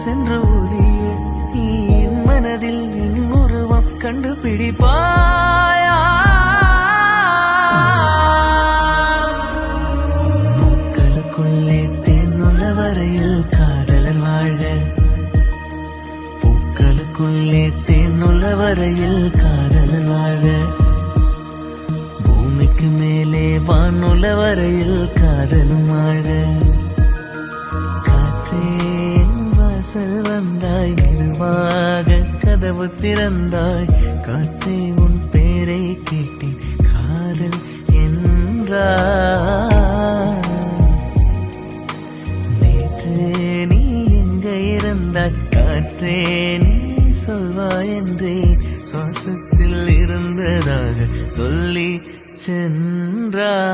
சென்று ஒளிய நீ என் மனதில் என் உருவம் கண்டுபிடிப்பாயா? பூக்களுக்குள்ளே தேனுள்ள வரையில் காதலன் வாழ, பூக்களுக்குள்ளே தேனுள்ள வரையில் காதலன் வாழ, பூமிக்கு மேலே வானுள்ள வரையில் காதலும் வாழ. வாசல் வந்தாய், மெதுவாக கதவு திறந்தாய், காற்றே உன் பேரை கேட்டேன், காதல் என்றாய். நேற்று நீ எங்க இருந்தாய், காற்றே நீ சொல்வாய் என்றே சுவாசத்தில் இருந்ததாக சொல்லி சென்றாய்.